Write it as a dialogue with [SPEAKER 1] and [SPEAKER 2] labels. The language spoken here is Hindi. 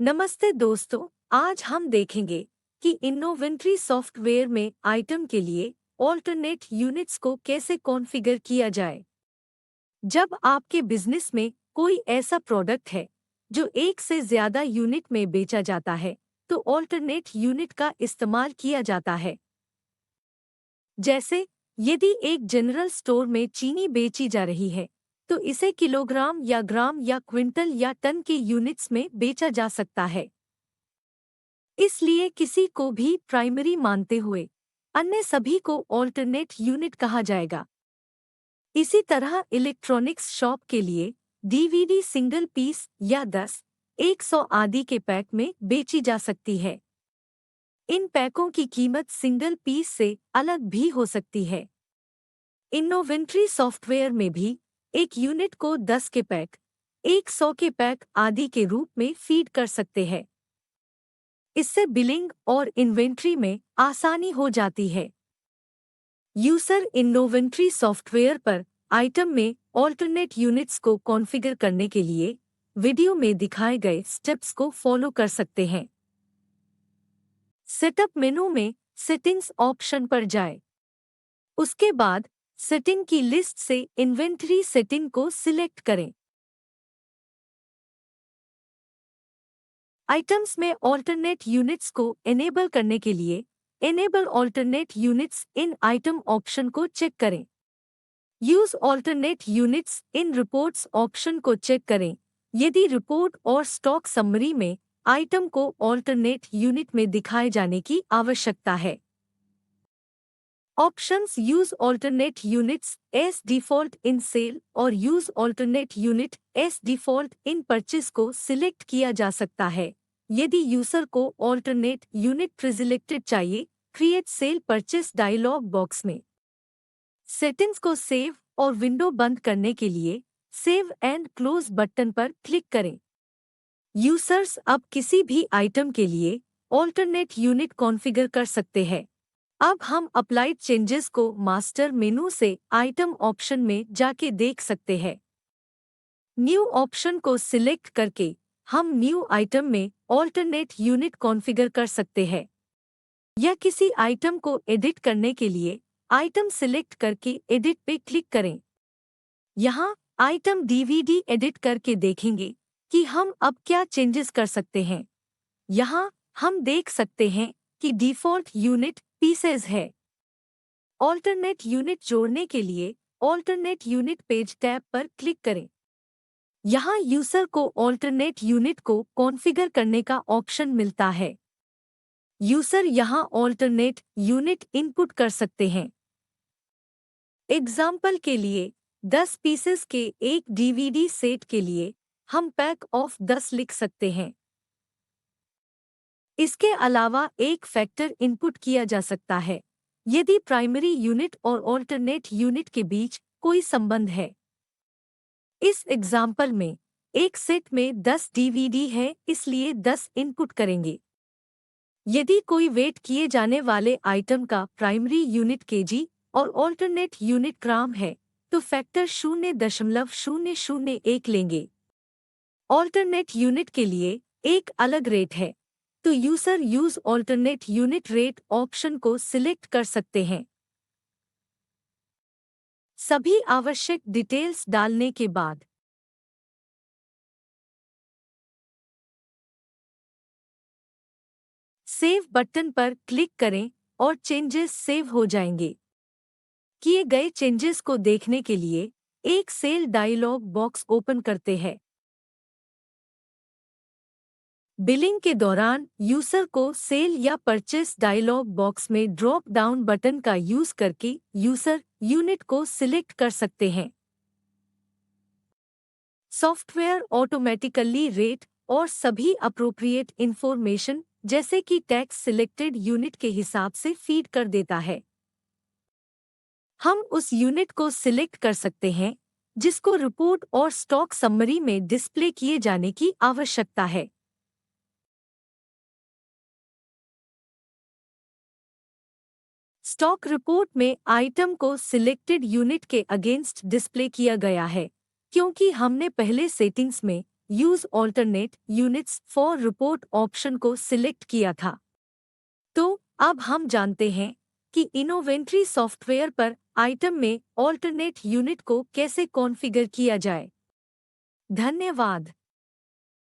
[SPEAKER 1] नमस्ते दोस्तों, आज हम देखेंगे कि इन्वेंटरी सॉफ्टवेयर में आइटम के लिए ऑल्टरनेट यूनिट्स को कैसे कॉन्फ़िगर किया जाए। जब आपके बिजनेस में कोई ऐसा प्रोडक्ट है जो एक से ज़्यादा यूनिट में बेचा जाता है, तो ऑल्टरनेट यूनिट का इस्तेमाल किया जाता है। जैसे यदि एक जनरल स्टोर में चीनी बेची जा रही है, तो इसे किलोग्राम या ग्राम या क्विंटल या टन के यूनिट्स में बेचा जा सकता है। इसलिए किसी को भी प्राइमरी मानते हुए अन्य सभी को ऑल्टरनेट यूनिट कहा जाएगा। इसी तरह इलेक्ट्रॉनिक्स शॉप के लिए डीवीडी सिंगल पीस या 10, 100 आदि के पैक में बेची जा सकती है। इन पैकों की कीमत सिंगल पीस से अलग भी हो सकती है। इन्वेंटरी सॉफ्टवेयर में भी एक यूनिट को 10 के पैक, 100 के पैक आदि के रूप में फीड कर सकते हैं। इससे बिलिंग और इन्वेंट्री में आसानी हो जाती है। यूजर इन्वेंट्री सॉफ्टवेयर पर आइटम में ऑल्टरनेट यूनिट्स को कॉन्फ़िगर करने के लिए वीडियो में दिखाए गए स्टेप्स को फॉलो कर सकते हैं। सेटअप मेनू में सेटिंग्स ऑप्शन पर जाएं। उसके बाद सेटिंग की लिस्ट से इन्वेंटरी सेटिंग को सिलेक्ट करें। आइटम्स में ऑल्टरनेट यूनिट्स को एनेबल करने के लिए enable alternate units in item option को चेक करें। Use alternate units in reports option को चेक करें यदि रिपोर्ट और स्टॉक समरी में आइटम को ऑल्टरनेट यूनिट में दिखाए जाने की आवश्यकता है। Options use alternate units as default in sale और use alternate unit as default in purchase को सिलेक्ट किया जा सकता है। यदि यूजर को ऑल्टरनेट यूनिट प्रीसिलेक्टेड चाहिए, create sale purchase dialog box में सेटिंग्स को सेव और विंडो बंद करने के लिए सेव एंड क्लोज बटन पर क्लिक करें। यूजर्स अब किसी भी आइटम के लिए ऑल्टरनेट यूनिट कॉन्फ़िगर कर सकते हैं। अब हम अप्लाइड चेंजेस को मास्टर मेनू से आइटम ऑप्शन में जाके देख सकते हैं। न्यू ऑप्शन को सिलेक्ट करके हम न्यू आइटम में ऑल्टरनेट यूनिट कॉन्फ़िगर कर सकते हैं, या किसी आइटम को एडिट करने के लिए आइटम सिलेक्ट करके एडिट पे क्लिक करें। यहाँ आइटम डीवीडी एडिट करके देखेंगे कि हम अब क्या चेंजेस कर सकते हैं। यहाँ हम देख सकते हैं कि डिफ़ॉल्ट यूनिट पीसेज है। ऑल्टरनेट यूनिट जोड़ने के लिए ऑल्टरनेट यूनिट पेज टैब पर क्लिक करें। यहाँ यूजर को ऑल्टरनेट यूनिट को कॉन्फ़िगर करने का ऑप्शन मिलता है। यूजर यहाँ ऑल्टरनेट यूनिट इनपुट कर सकते हैं। एग्जाम्पल के लिए 10 पीसेस के एक डीवीडी सेट के लिए हम पैक ऑफ 10 लिख सकते हैं। इसके अलावा एक फैक्टर इनपुट किया जा सकता है यदि प्राइमरी यूनिट और ऑल्टरनेट यूनिट के बीच कोई संबंध है। इस एग्जाम्पल में एक सेट में 10 डीवीडी है, इसलिए 10 इनपुट करेंगे। यदि कोई वेट किए जाने वाले आइटम का प्राइमरी यूनिट केजी और ऑल्टरनेट यूनिट ग्राम है, तो फैक्टर 0.001 लेंगे। ऑल्टरनेट यूनिट के लिए एक अलग रेट है, तो user use alternate unit rate option को सिलेक्ट कर सकते हैं। सभी आवश्यक डिटेल्स डालने के बाद सेव बटन पर क्लिक करें और चेंजेस सेव हो जाएंगे। किए गए चेंजेस को देखने के लिए एक सेल डायलॉग बॉक्स ओपन करते हैं। बिलिंग के दौरान यूजर को सेल या परचेस डायलॉग बॉक्स में ड्रॉप डाउन बटन का यूज करके यूजर यूनिट को सिलेक्ट कर सकते हैं। सॉफ्टवेयर ऑटोमेटिकली रेट और सभी अप्रोप्रिएट इंफॉर्मेशन जैसे कि टैक्स सिलेक्टेड यूनिट के हिसाब से फीड कर देता है। हम उस यूनिट को सिलेक्ट कर सकते हैं जिसको रिपोर्ट और स्टॉक समरी में डिस्प्ले किए जाने की आवश्यकता है। स्टॉक रिपोर्ट में आइटम को सिलेक्टेड यूनिट के अगेंस्ट डिस्प्ले किया गया है, क्योंकि हमने पहले सेटिंग्स में use alternate units for report option को सिलेक्ट किया था। तो अब हम जानते हैं कि इनोवेंटरी सॉफ्टवेयर पर आइटम में ऑल्टरनेट यूनिट को कैसे कॉन्फ़िगर किया जाए। धन्यवाद।